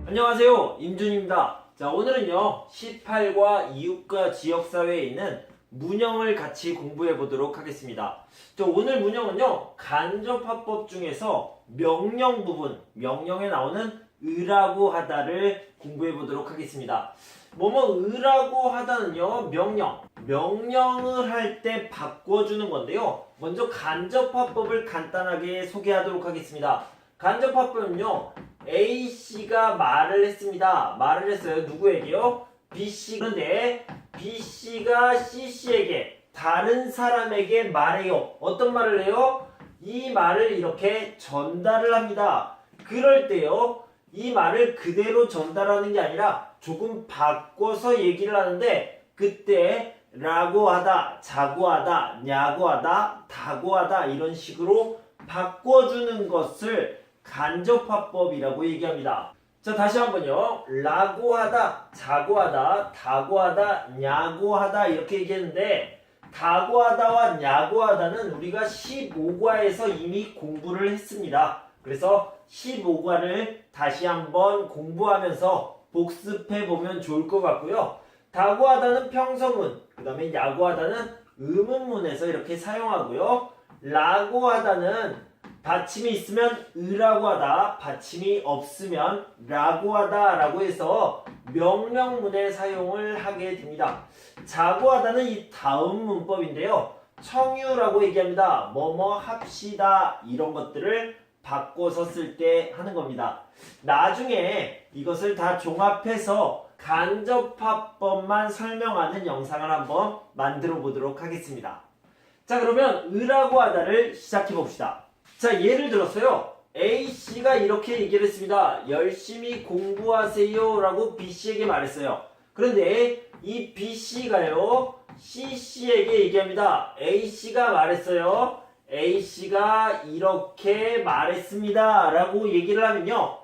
안녕하세요, 임준입니다. 자, 오늘은요 18과 이웃과 지역사회에 있는 문형을 같이 공부해 보도록 하겠습니다. 자, 오늘 문형은요 간접화법 중에서 명령 부분, 명령에 나오는 의라고 하다를 공부해 보도록 하겠습니다. 의라고 하다는요 명령을 할 때 바꿔주는 건데요. 먼저 간접화법을 간단하게 소개하도록 하겠습니다. 간접화법은요 A씨가 말을 했습니다. 말을 했어요. 누구에게요? B씨. 그런데 B씨가 C씨에게 다른 사람에게 말해요. 어떤 말을 해요? 이 말을 이렇게 전달을 합니다. 그럴 때요 이 말을 그대로 전달하는 게 아니라 조금 바꿔서 얘기를 하는데, 그때 라고 하다, 자고 하다, 냐고 하다, 다고 하다 이런 식으로 바꿔주는 것을 간접화법이라고 얘기합니다. 자, 다시 한번요. 라고 하다, 자고 하다, 다고 하다, 냐고 하다 이렇게 얘기했는데, 다고 하다와 냐고 하다는 우리가 15과에서 이미 공부를 했습니다. 그래서 15과를 다시 한번 공부하면서 복습해보면 좋을 것 같고요. 다고 하다는 평서문, 그 다음에 야고 하다는 의문문에서 이렇게 사용하고요. 라고 하다는 받침이 있으면 의라고 하다, 받침이 없으면 라고 하다 라고 해서 명령문에 사용을 하게 됩니다. 자고 하다는 이 다음 문법인데요. 청유라고 얘기합니다. 뭐뭐 합시다 이런 것들을 바꿔서 쓸 때 하는 겁니다. 나중에 이것을 다 종합해서 간접화법만 설명하는 영상을 한번 만들어 보도록 하겠습니다. 자, 그러면 의라고 하다를 시작해 봅시다. 자, 예를 들어서요 A씨가 이렇게 얘기를 했습니다. 열심히 공부하세요 라고 B씨에게 말했어요. 그런데 이 B씨가요 C씨에게 얘기합니다. A씨가 말했어요. A씨가 이렇게 말했습니다 라고 얘기를 하면요,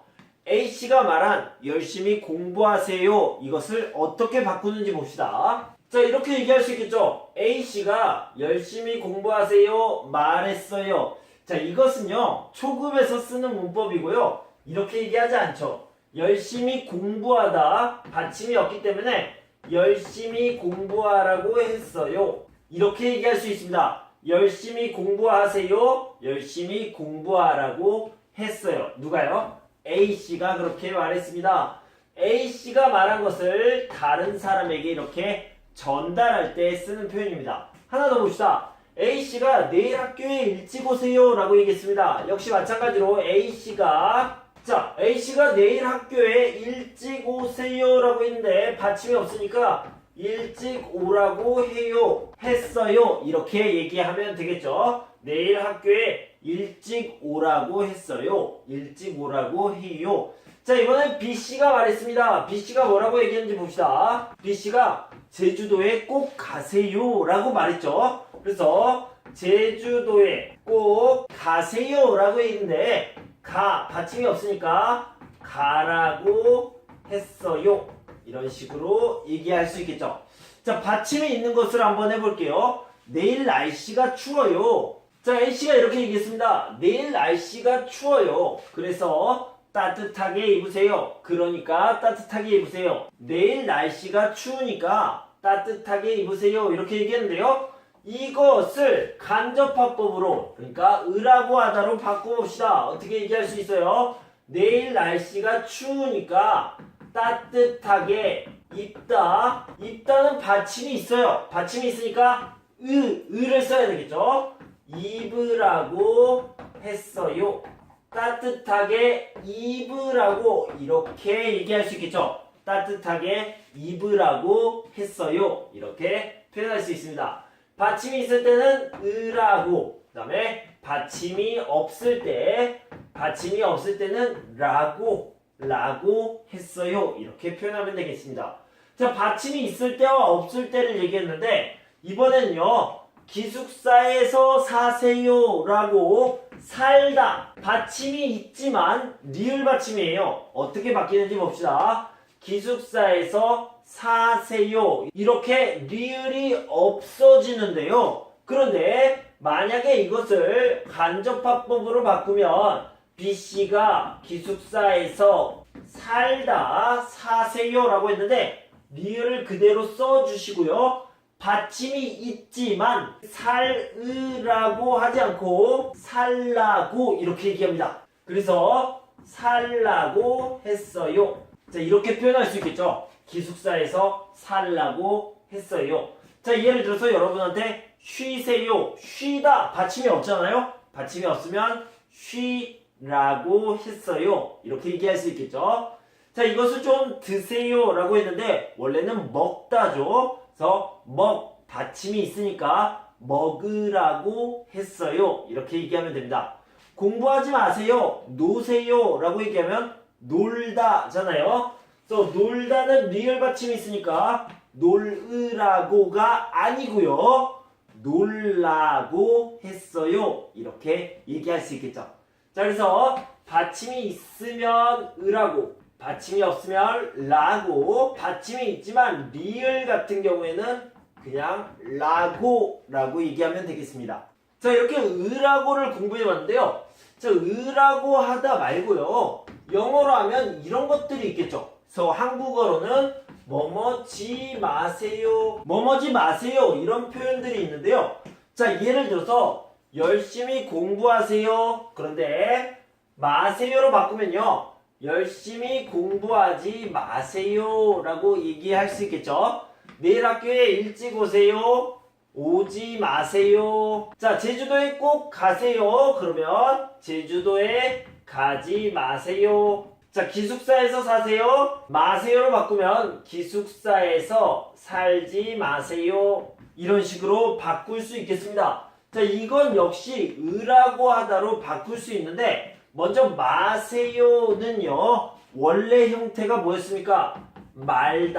A씨가 말한 열심히 공부하세요 이것을 어떻게 바꾸는지 봅시다. 자, 이렇게 얘기할 수 있겠죠. A씨가 열심히 공부하세요 말했어요. 자, 이것은요 초급에서 쓰는 문법이고요. 이렇게 얘기하지 않죠. 열심히 공부하다 받침이 없기 때문에 열심히 공부하라고 했어요 이렇게 얘기할 수 있습니다. 열심히 공부하세요, 열심히 공부하라고 했어요. 누가요? A씨가 그렇게 말했습니다. A씨가 말한 것을 다른 사람에게 이렇게 전달할 때 쓰는 표현입니다. 하나 더 봅시다. A씨가 내일 학교에 일찍 오세요 라고 얘기했습니다. 역시 마찬가지로 A씨가 내일 학교에 일찍 오세요 라고 했는데 받침이 없으니까 일찍 오라고 해요, 했어요 이렇게 얘기하면 되겠죠. 내일 학교에 일찍 오라고 했어요, 일찍 오라고 해요. 자, 이번엔 B씨가 말했습니다. B씨가 뭐라고 얘기했는지 봅시다. B씨가 제주도에 꼭 가세요 라고 말했죠. 그래서 제주도에 꼭 가세요 라고 했는데 받침이 없으니까 가라고 했어요 이런 식으로 얘기할 수 있겠죠. 자, 받침이 있는 것을 한번 해볼게요. 내일 날씨가 추워요. 자, A씨가 이렇게 얘기했습니다. 내일 날씨가 추워요. 그래서 따뜻하게 입으세요. 그러니까 따뜻하게 입으세요. 내일 날씨가 추우니까 따뜻하게 입으세요 이렇게 얘기했는데요. 이것을 간접화법으로, 그러니까 의라고 하다로 바꿔봅시다. 어떻게 얘기할 수 있어요? 내일 날씨가 추우니까 따뜻하게 입다. 입다는 받침이 있어요. 받침이 있으니까 의를 써야 되겠죠. 입으라고 했어요. 따뜻하게 입으라고 이렇게 얘기할 수 있겠죠. 따뜻하게 입으라고 했어요 이렇게 표현할 수 있습니다. 받침이 있을 때는 의라고, 그 다음에 받침이 없을 때는 라고 했어요 이렇게 표현하면 되겠습니다. 자, 받침이 있을 때와 없을 때를 얘기했는데, 이번엔요 기숙사에서 사세요 라고 살다, 받침이 있지만 리을 받침이에요. 어떻게 바뀌는지 봅시다. 기숙사에서 사세요 이렇게 리을이 없어지는데요. 그런데 만약에 이것을 간접화법으로 바꾸면 B씨가 기숙사에서 살다 사세요 라고 했는데 리을을 그대로 써주시고요. 받침이 있지만 살으라고 하지 않고 살라고 이렇게 얘기합니다. 그래서 살라고 했어요. 자, 이렇게 표현할 수 있겠죠. 기숙사에서 살라고 했어요. 자, 예를 들어서 여러분한테 쉬세요. 쉬다 받침이 없잖아요. 받침이 없으면 쉬라고 했어요. 이렇게 얘기할 수 있겠죠. 자, 이것을 좀 드세요 라고 했는데 원래는 먹다죠. 그래서 먹 받침이 있으니까 먹으라고 했어요. 이렇게 얘기하면 됩니다. 공부하지 마세요. 노세요 라고 얘기하면 놀다잖아요. 그래서 놀다는 리을 받침이 있으니까 놀으라고가 아니고요. 놀라고 했어요. 이렇게 얘기할 수 있겠죠. 자, 그래서 받침이 있으면 으라고, 받침이 없으면 라고, 받침이 있지만 리을 같은 경우에는 그냥 라고 얘기하면 되겠습니다. 자, 이렇게 으라고를 공부해 봤는데요. 자, 으라고 하다 말고요. 영어로 하면 이런 것들이 있겠죠. 그래서 한국어로는 뭐뭐지 마세요, 뭐뭐지 마세요 이런 표현들이 있는데요. 자, 예를 들어서 열심히 공부하세요. 그런데 마세요로 바꾸면요. 열심히 공부하지 마세요 라고 얘기할 수 있겠죠. 내일 학교에 일찍 오세요. 오지 마세요. 자, 제주도에 꼭 가세요. 그러면 제주도에 가지 마세요. 자, 기숙사에서 사세요. 마세요로 바꾸면 기숙사에서 살지 마세요. 이런 식으로 바꿀 수 있겠습니다. 자, 이건 역시 으라고 하다로 바꿀 수 있는데 먼저 마세요는요. 원래 형태가 뭐였습니까? 말다였어요.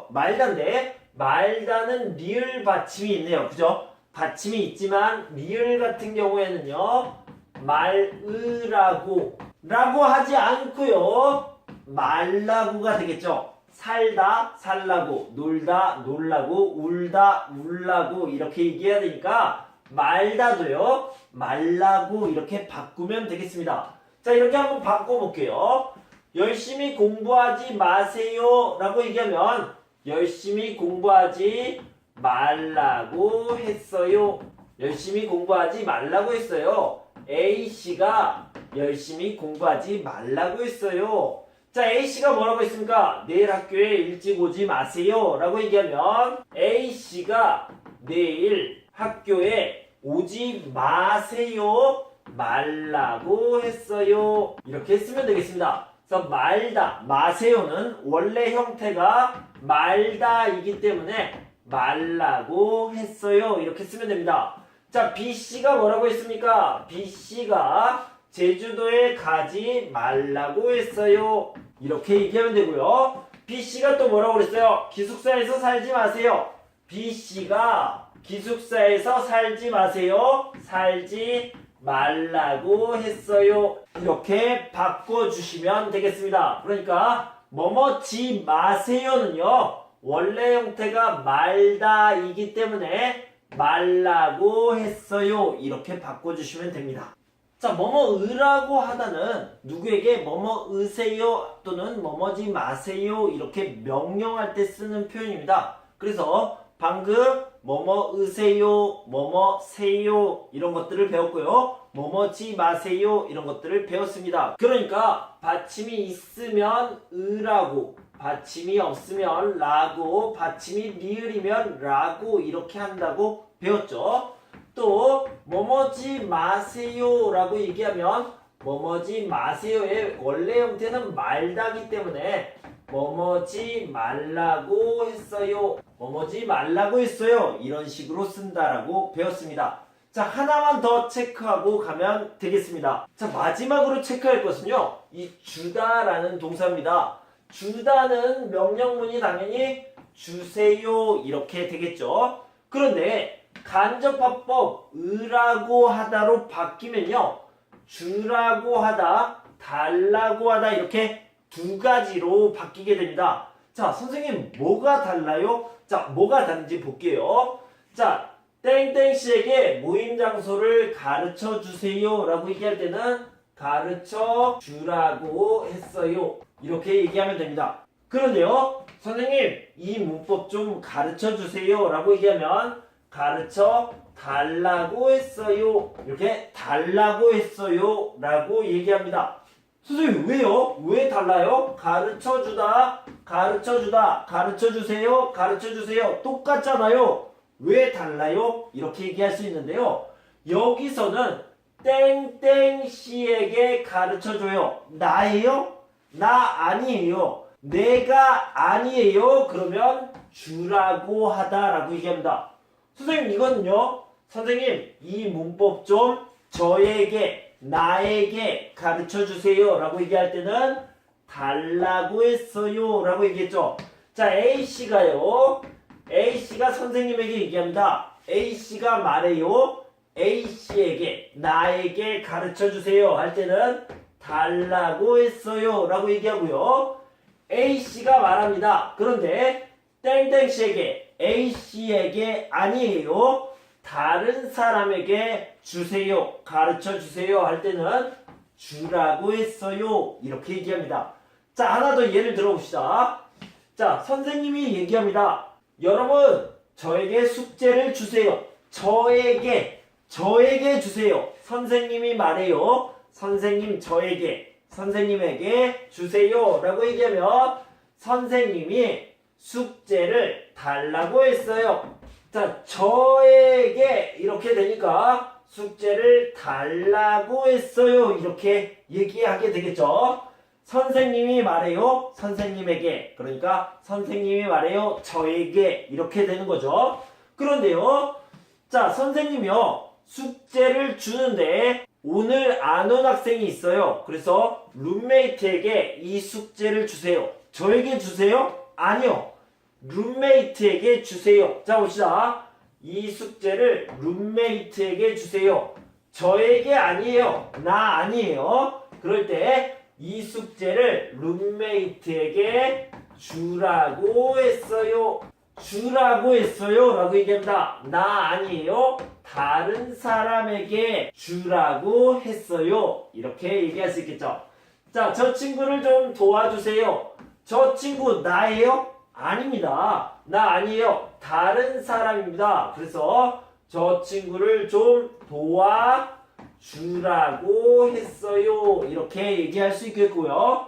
말다인데 말다는 리을 받침이 있네요. 그죠? 받침이 있지만 리을 같은 경우에는요. 말으라고 라고 하지 않고요. 말라고가 되겠죠. 살다 살라고, 놀다 놀라고, 울다 울라고 이렇게 얘기해야 되니까 말다도요. 말라고 이렇게 바꾸면 되겠습니다. 자, 이렇게 한번 바꿔볼게요. 열심히 공부하지 마세요 라고 얘기하면 열심히 공부하지 말라고 했어요. 열심히 공부하지 말라고 했어요. A씨가 열심히 공부하지 말라고 했어요. 자, A씨가 뭐라고 했습니까? 내일 학교에 일찍 오지 마세요 라고 얘기하면 A씨가 내일 학교에 오지 마세요 말라고 했어요. 이렇게 쓰면 되겠습니다. 그래서 말다, 마세요는 원래 형태가 말다이기 때문에 말라고 했어요. 이렇게 쓰면 됩니다. 자, B씨가 뭐라고 했습니까? B씨가 제주도에 가지 말라고 했어요. 이렇게 얘기하면 되고요. B씨가 또 뭐라고 그랬어요? 기숙사에서 살지 마세요. B씨가 기숙사에서 살지 마세요. 살지 말라고 했어요. 이렇게 바꿔주시면 되겠습니다. 그러니까 뭐뭐지 마세요는요. 원래 형태가 말다이기 때문에 말라고 했어요. 이렇게 바꿔주시면 됩니다. 자, 뭐뭐으라고 하다는 누구에게 뭐뭐으세요 또는 뭐뭐지 마세요 이렇게 명령할 때 쓰는 표현입니다. 그래서 방금 뭐뭐으세요, 뭐뭐세요 이런 것들을 배웠고요. 뭐뭐지 마세요 이런 것들을 배웠습니다. 그러니까 받침이 있으면 으라고, 받침이 없으면 라고, 받침이 리을이면 라고 이렇게 한다고 배웠죠. 또 뭐뭐지 마세요 라고 얘기하면 뭐뭐지 마세요의 원래 형태는 말다기 때문에 뭐뭐지 말라고 했어요, 뭐뭐지 말라고 했어요 이런 식으로 쓴다라고 배웠습니다. 자, 하나만 더 체크하고 가면 되겠습니다. 자, 마지막으로 체크할 것은요, 이 주다라는 동사입니다. 주다는 명령문이 당연히 주세요 이렇게 되겠죠. 그런데 간접화법 으라고 하다로 바뀌면요, 주라고 하다, 달라고 하다 이렇게 두 가지로 바뀌게 됩니다. 자, 선생님 뭐가 달라요? 자, 뭐가 다른지 볼게요. 자, 땡땡씨에게 모임 장소를 가르쳐 주세요 라고 얘기할 때는 가르쳐 주라고 했어요. 이렇게 얘기하면 됩니다. 그런데요, 선생님, 이 문법 좀 가르쳐 주세요 라고 얘기하면 가르쳐 달라고 했어요. 이렇게 달라고 했어요 라고 얘기합니다. 선생님, 왜요? 왜 달라요? 가르쳐 주다, 가르쳐 주다, 가르쳐 주세요, 가르쳐 주세요. 똑같잖아요. 왜 달라요? 이렇게 얘기할 수 있는데요. 여기서는 땡땡씨에게 가르쳐 줘요. 나예요? 나 아니에요. 내가 아니에요. 그러면 주라고 하다라고 얘기합니다. 선생님, 이거는요. 선생님, 이 문법 좀 저에게, 나에게 가르쳐 주세요 라고 얘기할 때는 달라고 했어요 라고 얘기했죠. 자, A씨가요. A씨가 선생님에게 얘기합니다. A씨가 말해요. A씨에게, 나에게 가르쳐 주세요 할 때는 달라고 했어요 라고 얘기하고요. A씨가 말합니다. 그런데 땡땡씨에게, A씨에게 아니에요. 다른 사람에게 주세요, 가르쳐 주세요 할 때는 주라고 했어요. 이렇게 얘기합니다. 자, 하나 더 예를 들어봅시다. 자, 선생님이 얘기합니다. 여러분, 저에게 숙제를 주세요. 저에게 주세요. 선생님이 말해요. 선생님, 선생님에게 주세요 라고 얘기하면 선생님이 숙제를 달라고 했어요. 자, 저에게 이렇게 되니까 숙제를 달라고 했어요. 이렇게 얘기하게 되겠죠. 선생님이 말해요. 선생님에게. 그러니까 선생님이 말해요. 저에게. 이렇게 되는 거죠. 그런데요. 자, 선생님이요. 숙제를 주는데 오늘 안 온 학생이 있어요. 그래서 룸메이트에게 이 숙제를 주세요. 저에게 주세요? 아니요. 룸메이트에게 주세요. 자, 봅시다. 이 숙제를 룸메이트에게 주세요. 저에게 아니에요. 나 아니에요. 그럴 때 이 숙제를 룸메이트에게 주라고 했어요. 주라고 했어요 라고 얘기합니다. 나 아니에요. 다른 사람에게 주라고 했어요. 이렇게 얘기할 수 있겠죠. 자, 저 친구를 좀 도와주세요. 저 친구 나예요? 아닙니다. 나 아니에요. 다른 사람입니다. 그래서 저 친구를 좀 도와주라고 했어요. 이렇게 얘기할 수 있겠고요.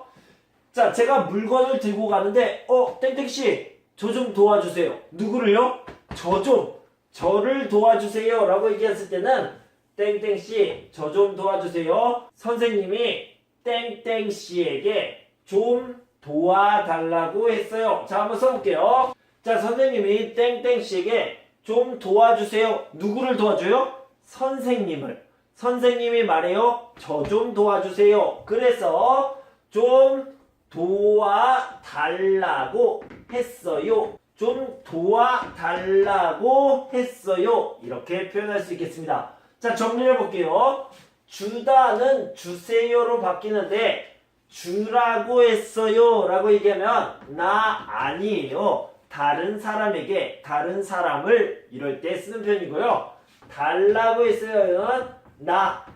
자, 제가 물건을 들고 가는데 땡땡씨, 저 좀 도와주세요. 누구를요? 저를 도와주세요 라고 얘기했을 때는 땡땡씨, 저 좀 도와주세요. 선생님이 땡땡씨에게 좀 도와달라고 했어요. 자, 한번 써볼게요. 자, 선생님이 땡땡씨에게 좀 도와주세요. 누구를 도와줘요? 선생님이 말해요. 저 좀 도와주세요. 그래서 좀 도와달라고 했어요. 좀 도와달라고 했어요. 이렇게 표현할 수 있겠습니다. 자, 정리해 볼게요. 주다는 주세요로 바뀌는데 주라고 했어요 라고 얘기하면 나 아니에요. 다른 사람에게, 다른 사람을 이럴 때 쓰는 표현이고요. 달라고 했어요는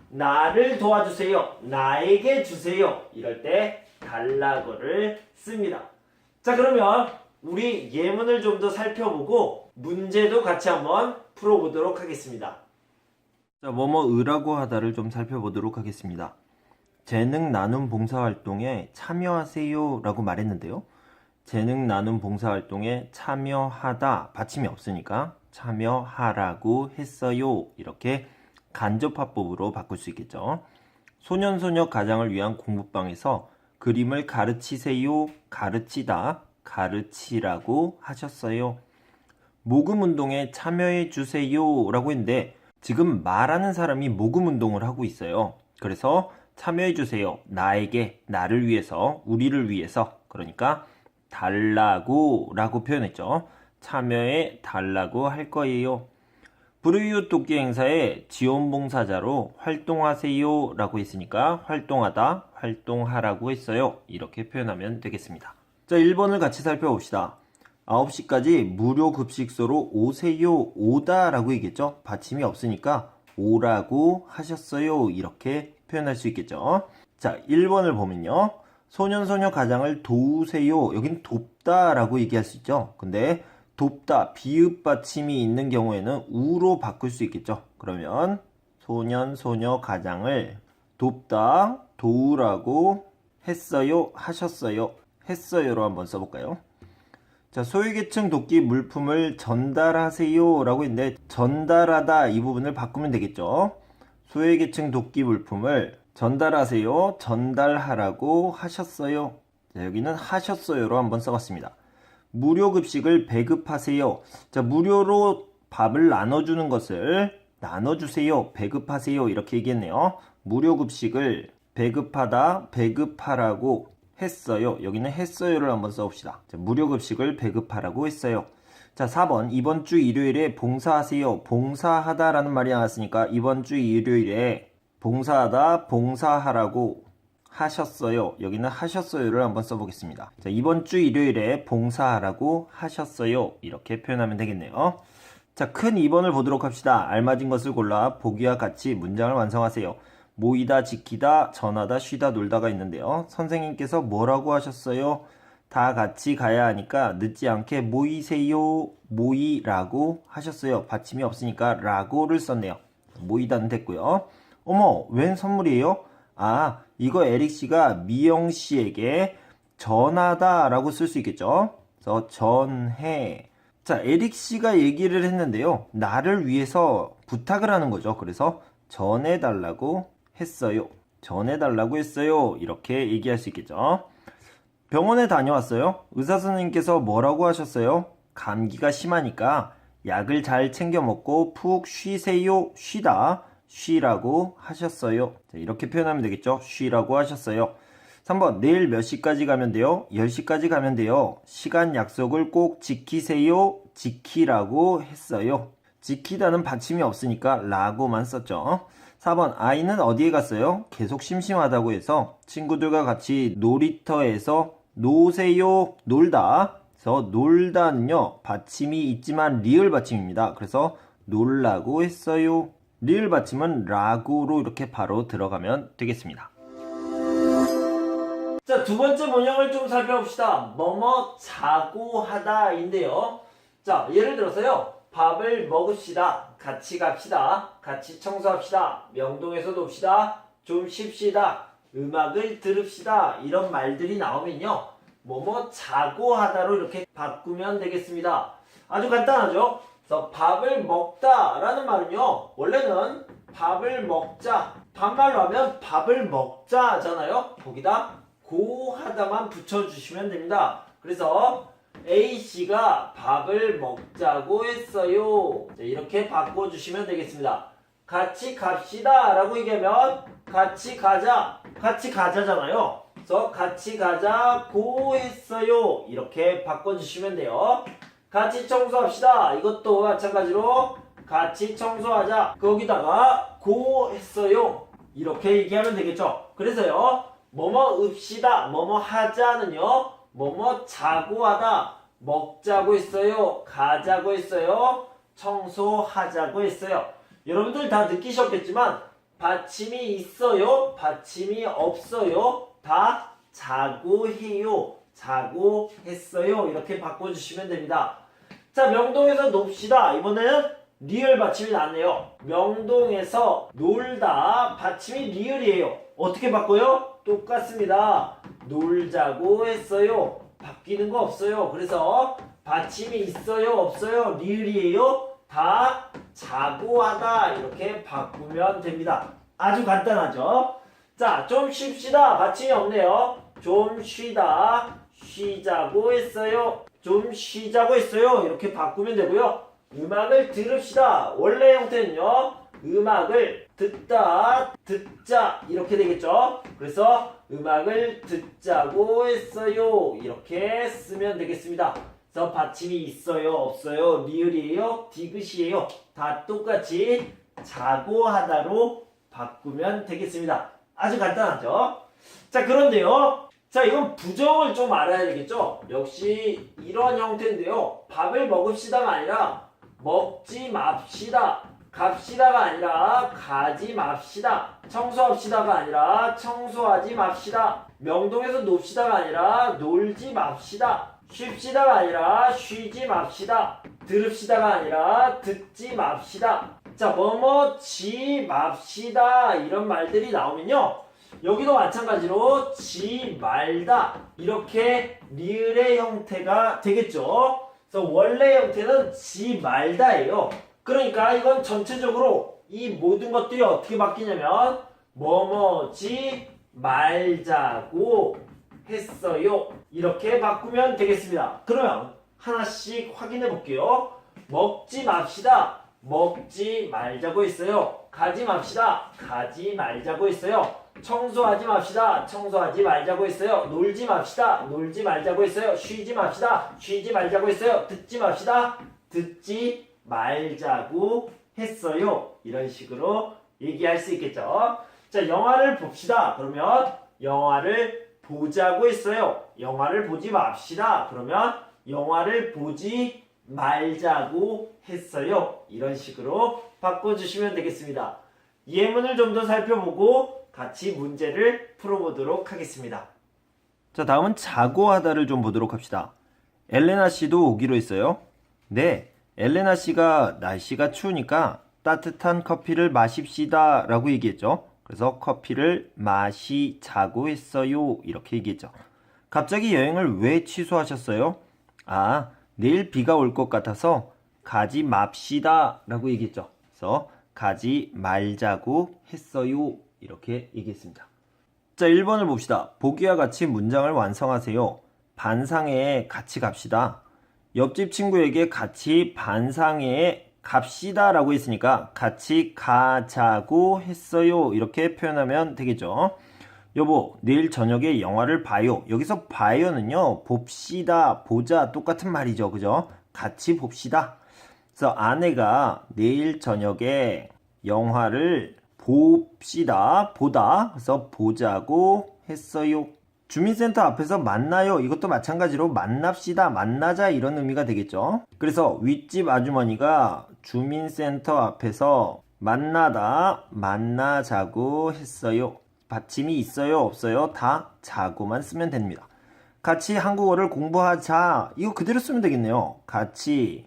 나를 도와주세요. 나에게 주세요. 이럴 때 달라고를 씁니다. 자, 그러면 우리 예문을 좀 더 살펴보고 문제도 같이 한번 풀어보도록 하겠습니다. 자, 뭐뭐으라고 하다를 좀 살펴보도록 하겠습니다. 재능 나눔 봉사활동에 참여하세요 라고 말했는데요. 재능 나눔 봉사활동에 참여하다 받침이 없으니까 참여하라고 했어요. 이렇게 간접화법으로 바꿀 수 있겠죠. 소년소녀 가장을 위한 공부방에서 그림을 가르치세요, 가르치다, 가르치라고 하셨어요. 모금운동에 참여해 주세요 라고 했는데 지금 말하는 사람이 모금운동을 하고 있어요. 그래서 참여해 주세요. 나에게, 나를 위해서, 우리를 위해서. 그러니까 달라고 라고 표현했죠. 참여해 달라고 할 거예요. 불우이웃 돕기 행사에 지원봉사자로 활동하세요 라고 했으니까 활동하다, 활동하라고 했어요. 이렇게 표현하면 되겠습니다. 자, 1번을 같이 살펴봅시다. 9시까지 무료 급식소로 오세요. 오다 라고 얘기했죠. 받침이 없으니까 오라고 하셨어요. 이렇게 표현할 수 있겠죠. 자, 1번을 보면요. 소년소녀 가장을 도우세요. 여긴 돕다 라고 얘기할 수 있죠. 근데 돕다, 비읍 받침이 있는 경우에는 우로 바꿀 수 있겠죠. 그러면 소년소녀 가장을 돕다, 도우라고 했어요, 하셨어요, 했어요로 한번 써볼까요? 자, 소외계층 돕기 물품을 전달하세요 라고 했는데 전달하다 이 부분을 바꾸면 되겠죠. 소외계층 돕기 물품을 전달하세요, 전달하라고 하셨어요. 자, 여기는 하셨어요로 한번 써봤습니다. 무료 급식을 배급하세요. 자, 무료로 밥을 나눠주는 것을 나눠주세요, 배급하세요 이렇게 얘기했네요. 무료 급식을 배급하다, 배급하라고 했어요. 여기는 했어요를 한번 써봅시다. 자, 무료 급식을 배급하라고 했어요. 자, 4번 이번 주 일요일에 봉사하세요. 봉사하다 라는 말이 나왔으니까 이번 주 일요일에 봉사하다, 봉사하라고 하셨어요. 여기는 하셨어요를 한번 써보겠습니다. 자, 이번 주 일요일에 봉사하라고 하셨어요. 이렇게 표현하면 되겠네요. 자, 큰 2번을 보도록 합시다. 알맞은 것을 골라 보기와 같이 문장을 완성하세요. 모이다, 지키다, 전하다, 쉬다, 놀다가 있는데요. 선생님께서 뭐라고 하셨어요? 다 같이 가야 하니까 늦지 않게 모이세요, 모이라고 하셨어요. 받침이 없으니까 라고를 썼네요. 모이다는 됐고요. 어머, 웬 선물이에요? 아, 이거 에릭씨가 미영씨에게 전하다 라고 쓸 수 있겠죠. 그래서 전해. 자, 에릭씨가 얘기를 했는데요. 나를 위해서 부탁을 하는 거죠. 그래서 전해달라고 했어요. 전해달라고 했어요. 이렇게 얘기할 수 있겠죠. 병원에 다녀왔어요. 의사 선생님께서 뭐라고 하셨어요? 감기가 심하니까 약을 잘 챙겨 먹고 푹 쉬세요. 쉬다. 쉬라고 하셨어요. 자, 이렇게 표현하면 되겠죠. 쉬라고 하셨어요. 3번 내일 몇 시까지 가면 돼요? 10시까지 가면 돼요. 시간 약속을 꼭 지키세요. 지키라고 했어요. 지키다는 받침이 없으니까 라고만 썼죠. 4번 아이는 어디에 갔어요? 계속 심심하다고 해서 친구들과 같이 놀이터에서 노세요. 놀다. 그래서 놀다는요. 받침이 있지만 리을 받침입니다. 그래서 놀라고 했어요. 리을 받침은 라고로 이렇게 바로 들어가면 되겠습니다. 자, 두 번째 문형을 좀 살펴봅시다. 뭐뭐 자고 하다인데요. 자, 예를 들어서요. 밥을 먹읍시다. 같이 갑시다. 같이 청소합시다. 명동에서 놉시다. 좀 쉽시다. 음악을 들읍시다. 이런 말들이 나오면요. 뭐뭐 자고 하다로 이렇게 바꾸면 되겠습니다. 아주 간단하죠? 그래서 밥을 먹다 라는 말은요. 원래는 밥을 먹자. 반말로 하면 밥을 먹자잖아요. 거기다 고 하다만 붙여주시면 됩니다. 그래서 A씨가 밥을 먹자고 했어요. 자, 이렇게 바꿔주시면 되겠습니다. 같이 갑시다 라고 얘기하면 같이 가자. 같이 가자잖아요. 그래서 같이 가자고 했어요. 이렇게 바꿔주시면 돼요. 같이 청소합시다. 이것도 마찬가지로 같이 청소하자. 거기다가 고 했어요. 이렇게 얘기하면 되겠죠. 그래서요. 뭐뭐 읍시다. 뭐뭐 하자는요. 뭐뭐 자고 하다. 먹자고 했어요. 가자고 했어요. 청소하자고 했어요. 여러분들 다 느끼셨겠지만 받침이 있어요. 받침이 없어요. 다 자고 해요. 자고 했어요. 이렇게 바꿔주시면 됩니다. 자, 명동에서 놉시다. 이번에는 리을 받침이 나왔네요. 명동에서 놀다 받침이 리을이에요. 어떻게 바꿔요? 똑같습니다. 놀자고 했어요. 바뀌는 거 없어요. 그래서 받침이 있어요? 없어요? 리을이에요? 다 자고 하다 이렇게 바꾸면 됩니다. 아주 간단하죠? 자, 좀 쉽시다. 받침이 없네요. 좀 쉬다. 쉬자고 했어요. 좀 쉬자고 했어요. 이렇게 바꾸면 되고요. 음악을 들읍시다. 원래 형태는요. 음악을 듣다, 듣자 이렇게 되겠죠. 그래서 음악을 듣자고 했어요. 이렇게 쓰면 되겠습니다. 그래서 받침이 있어요, 없어요, 리을이에요, 디귿이에요. 다 똑같이 자고 하다로 바꾸면 되겠습니다. 아주 간단하죠. 자, 그런데요. 자, 이건 부정을 좀 알아야 되겠죠? 역시 이런 형태인데요. 밥을 먹읍시다가 아니라 먹지 맙시다. 갑시다가 아니라 가지 맙시다. 청소합시다가 아니라 청소하지 맙시다. 명동에서 놉시다가 아니라 놀지 맙시다. 쉽시다가 아니라 쉬지 맙시다. 들읍시다가 아니라 듣지 맙시다. 자, 뭐뭐지 맙시다 이런 말들이 나오면요. 여기도 마찬가지로 지 말다 이렇게 리을의 형태가 되겠죠. 그래서 원래 형태는 지 말다예요. 그러니까 이건 전체적으로 이 모든 것들이 어떻게 바뀌냐면 뭐뭐지 말자고 했어요. 이렇게 바꾸면 되겠습니다. 그러면 하나씩 확인해 볼게요. 먹지 맙시다. 먹지 말자고 했어요. 가지 맙시다. 가지 말자고 했어요. 청소하지 맙시다. 청소하지 말자고 했어요. 놀지 맙시다. 놀지 말자고 했어요. 쉬지 맙시다. 쉬지 말자고 했어요. 듣지 맙시다. 듣지 말자고 했어요. 이런 식으로 얘기할 수 있겠죠. 자, 영화를 봅시다. 그러면 영화를 보자고 했어요. 영화를 보지 맙시다. 그러면 영화를 보지 말자고 했어요. 이런 식으로 바꿔주시면 되겠습니다. 예문을 좀 더 살펴보고 같이 문제를 풀어보도록 하겠습니다. 자, 다음은 자고 하다를 좀 보도록 합시다. 엘레나 씨도 오기로 했어요. 네, 엘레나 씨가 날씨가 추우니까 따뜻한 커피를 마십시다 라고 얘기했죠. 그래서 커피를 마시자고 했어요. 이렇게 얘기했죠. 갑자기 여행을 왜 취소하셨어요? 아, 내일 비가 올 것 같아서 가지 맙시다 라고 얘기했죠. 그래서 가지 말자고 했어요. 이렇게 얘기했습니다. 자, 1번을 봅시다. 보기와 같이 문장을 완성하세요. 반상회에 같이 갑시다. 옆집 친구에게 같이 반상회에 갑시다 라고 했으니까 같이 가자고 했어요. 이렇게 표현하면 되겠죠. 여보, 내일 저녁에 영화를 봐요. 여기서 봐요는요, 봅시다, 보자 똑같은 말이죠. 그죠? 같이 봅시다. 그래서 아내가 내일 저녁에 영화를 봅시다, 보다. 그래서 보자고 했어요. 주민센터 앞에서 만나요. 이것도 마찬가지로 만납시다, 만나자 이런 의미가 되겠죠. 그래서 윗집 아주머니가 주민센터 앞에서 만나다, 만나자고 했어요. 받침이 있어요, 없어요? 다 자고만 쓰면 됩니다. 같이 한국어를 공부하자. 이거 그대로 쓰면 되겠네요. 같이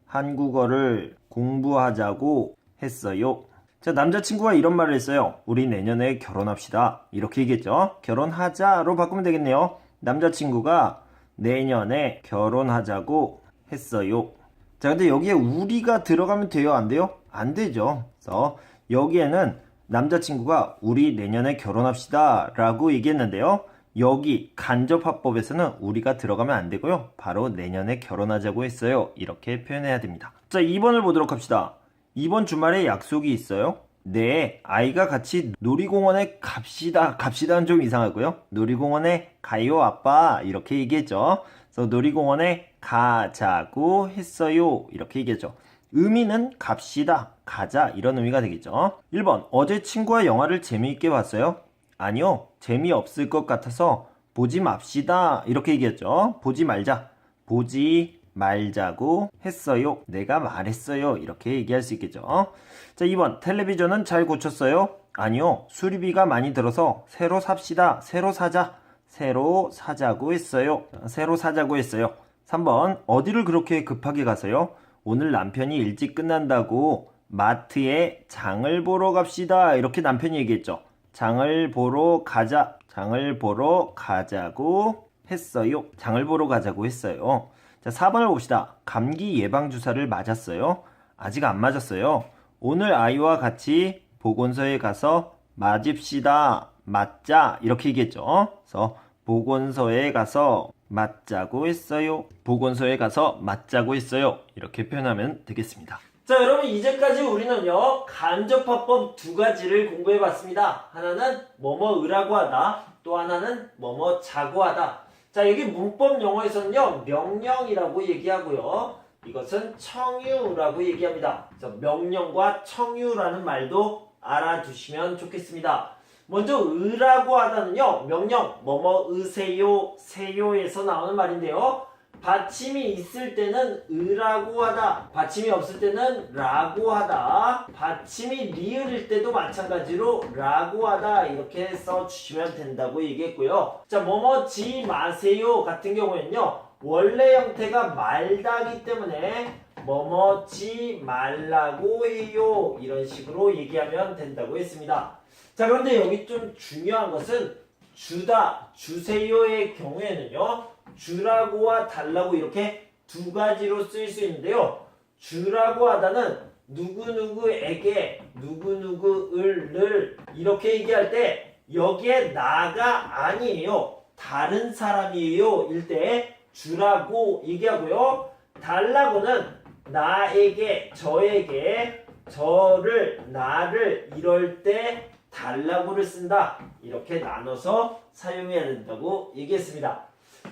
한국어를 공부하자고 했어요. 자, 남자친구가 이런 말을 했어요. 우리 내년에 결혼합시다. 이렇게 얘기했죠. 결혼하자로 바꾸면 되겠네요. 남자친구가 내년에 결혼하자고 했어요. 자, 근데 여기에 우리가 들어가면 돼요, 안 돼요? 안 되죠. 그래서 여기에는 남자친구가 우리 내년에 결혼합시다 라고 얘기했는데요. 여기 간접화법에서는 우리가 들어가면 안 되고요. 바로 내년에 결혼하자고 했어요. 이렇게 표현해야 됩니다. 자, 2번을 보도록 합시다. 이번 주말에 약속이 있어요? 네, 아이가 같이 놀이공원에 갑시다. 갑시다는 좀 이상하고요. 놀이공원에 가요, 아빠. 이렇게 얘기했죠. 그래서 놀이공원에 가자고 했어요. 이렇게 얘기했죠. 의미는 갑시다, 가자 이런 의미가 되겠죠. 1번, 어제 친구와 영화를 재미있게 봤어요? 아니요, 재미없을 것 같아서 보지 맙시다. 이렇게 얘기했죠. 보지 말자. 보지 말자고 했어요. 내가 말했어요. 이렇게 얘기할 수 있겠죠. 자, 2번, 텔레비전은 잘 고쳤어요? 아니요, 수리비가 많이 들어서 새로 삽시다. 새로 사자. 새로 사자고 했어요. 새로 사자고 했어요. 3번, 어디를 그렇게 급하게 가세요? 오늘 남편이 일찍 끝난다고 마트에 장을 보러 갑시다. 이렇게 남편이 얘기했죠. 장을 보러 가자. 장을 보러 가자고 했어요. 장을 보러 가자고 했어요. 자, 4번을 봅시다. 감기 예방 주사를 맞았어요? 아직 안 맞았어요. 오늘 아이와 같이 보건소에 가서 맞읍시다. 맞자. 이렇게 얘기했죠. 그래서 보건소에 가서 맞자고 했어요. 보건소에 가서 맞자고 했어요. 이렇게 표현하면 되겠습니다. 자, 여러분 이제까지 우리는요 간접화법 두 가지를 공부해봤습니다. 하나는 뭐뭐으라고 하다, 또 하나는 뭐뭐 자고 하다. 자, 여기 문법 용어에서는요 명령이라고 얘기하고요, 이것은 청유라고 얘기합니다. 그래서 명령과 청유라는 말도 알아두시면 좋겠습니다. 먼저 으라고 하다는요, 명령 뭐뭐 으세요, 세요에서 나오는 말인데요. 받침이 있을 때는 으라고 하다, 받침이 없을 때는 라고 하다, 받침이 리을일 때도 마찬가지로 라고 하다 이렇게 써주시면 된다고 얘기했고요. 자, 뭐뭐지 마세요 같은 경우에는요, 원래 형태가 말다기 때문에 뭐뭐지 말라고 해요 이런 식으로 얘기하면 된다고 했습니다. 자, 그런데 여기 좀 중요한 것은 주다, 주세요의 경우에는요, 주라고와 달라고 이렇게 두 가지로 쓰일 수 있는데요. 주라고 하다는 누구누구에게 누구누구를 이렇게 얘기할 때 여기에 나가 아니에요, 다른 사람이에요 일 때 주라고 얘기하고요. 달라고는 나에게, 저에게, 저를, 나를 이럴 때 달라고를 쓴다 이렇게 나눠서 사용해야 된다고 얘기했습니다.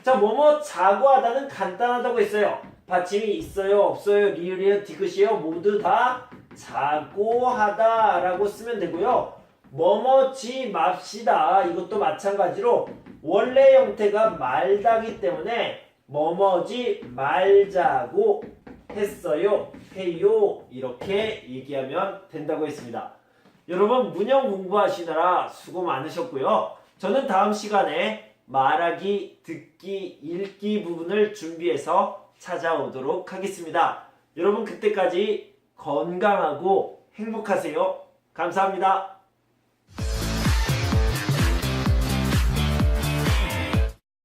자, 뭐뭐 자고 하다는 간단하다고 했어요. 받침이 있어요, 없어요, 리을이에요, 디귿이에요, 모두 다 자고 하다 라고 쓰면 되고요. 뭐뭐지 맙시다 이것도 마찬가지로 원래 형태가 말다기 때문에 뭐뭐지 말자고 했어요, 해요 이렇게 얘기하면 된다고 했습니다. 여러분, 문형 공부하시느라 수고 많으셨고요. 저는 다음 시간에 말하기, 듣기, 읽기 부분을 준비해서 찾아오도록 하겠습니다. 여러분, 그때까지 건강하고 행복하세요. 감사합니다.